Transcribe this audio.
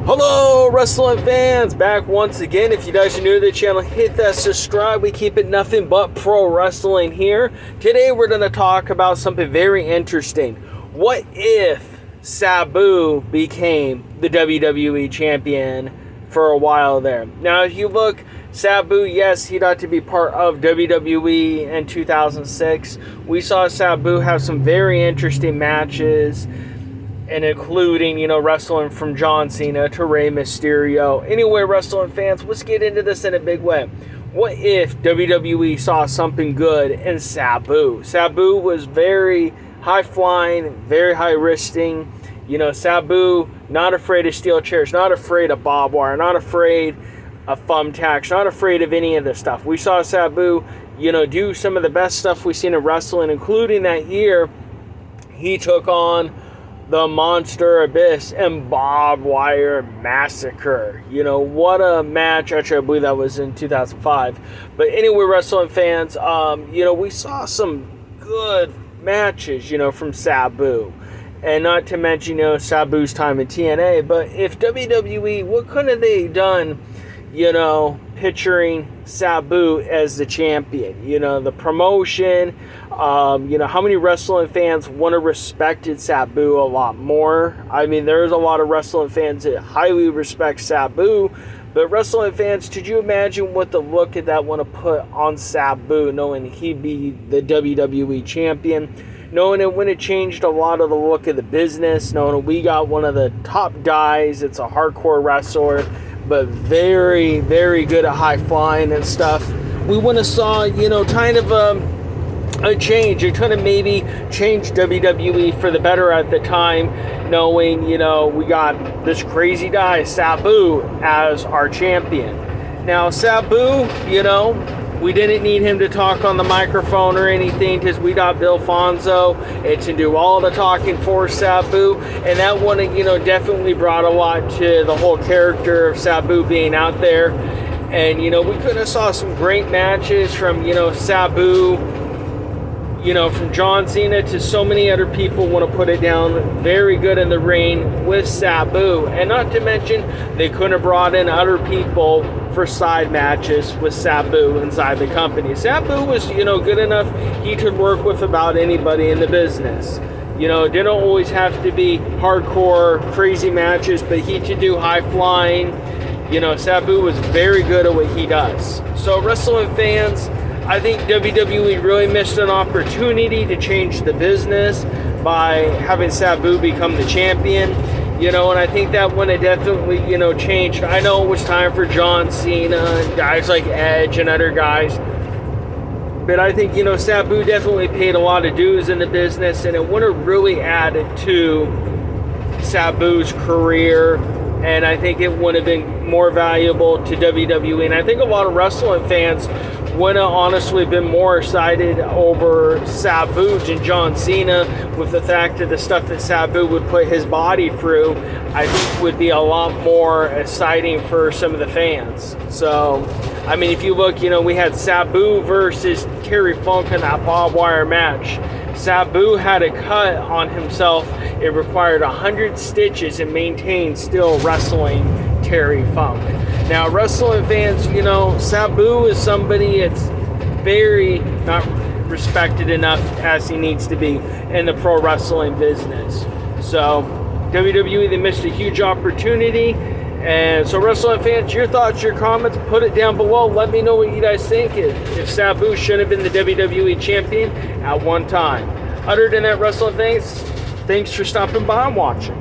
Hello wrestling fans, back once again. If you guys are new to the channel, hit that subscribe. We keep it nothing but pro wrestling here. Today we're going to talk about something very interesting. What if Sabu became the WWE champion for a while there? Now if you look, Sabu, yes, he got to be part of WWE in 2006. We saw Sabu have some very interesting matches, and including, wrestling from John Cena to Rey Mysterio. Anyway, wrestling fans, let's get into this in a big way. What if WWE saw something good in Sabu? Sabu was very high-flying, very high-risking. Sabu, not afraid of steel chairs, not afraid of barbed wire, not afraid of thumbtacks, not afraid of any of this stuff. We saw Sabu, do some of the best stuff we've seen in wrestling, including that year he took on the Monster Abyss and Barbed Wire Massacre. What a match. Actually, I believe that was in 2005. But anyway, wrestling fans, we saw some good matches, from Sabu. And not to mention, Sabu's time in TNA. But if WWE, what could have they done, picturing Sabu as the champion? The promotion, how many wrestling fans want to respected Sabu a lot more? I mean, there's a lot of wrestling fans that highly respect Sabu, but wrestling fans, could you imagine what the look at that want to put on Sabu, knowing he'd be the WWE champion, knowing it would have changed a lot of the look of the business, knowing we got one of the top guys, it's a hardcore wrestler, but very, very good at high flying and stuff. We wouldn't have saw, kind of a change. It could have maybe changed WWE for the better at the time, knowing, we got this crazy guy, Sabu, as our champion. Now, Sabu, we didn't need him to talk on the microphone or anything because we got Bill Fonzo to do all the talking for Sabu, and that one, definitely brought a lot to the whole character of Sabu being out there. And, we could have saw some great matches from, Sabu, from John Cena to so many other people want to put it down. Very good in the ring with Sabu. And not to mention, they couldn't have brought in other people for side matches with Sabu inside the company. Sabu was, good enough. He could work with about anybody in the business. Didn't always have to be hardcore, crazy matches, but he could do high flying. Sabu was very good at what he does. So wrestling fans, I think WWE really missed an opportunity to change the business by having Sabu become the champion. And I think that one had definitely, changed. I know it was time for John Cena and guys like Edge and other guys. But I think, Sabu definitely paid a lot of dues in the business, and it would have really added to Sabu's career. And I think it would have been more valuable to WWE. And I think a lot of wrestling fans would have honestly been more excited over Sabu than John Cena, with the fact that the stuff that Sabu would put his body through, I think would be a lot more exciting for some of the fans. So, I mean, if you look, we had Sabu versus Terry Funk in that barbed wire match. Sabu had a cut on himself. It required 100 stitches and maintained still wrestling Terry Funk. Now, wrestling fans, Sabu is somebody that's very not respected enough as he needs to be in the pro wrestling business. So, WWE, they missed a huge opportunity. And so, wrestling fans, your thoughts, your comments, put it down below. Let me know what you guys think if Sabu should have been the WWE champion at one time. Other than that, wrestling fans, thanks for stopping by and watching.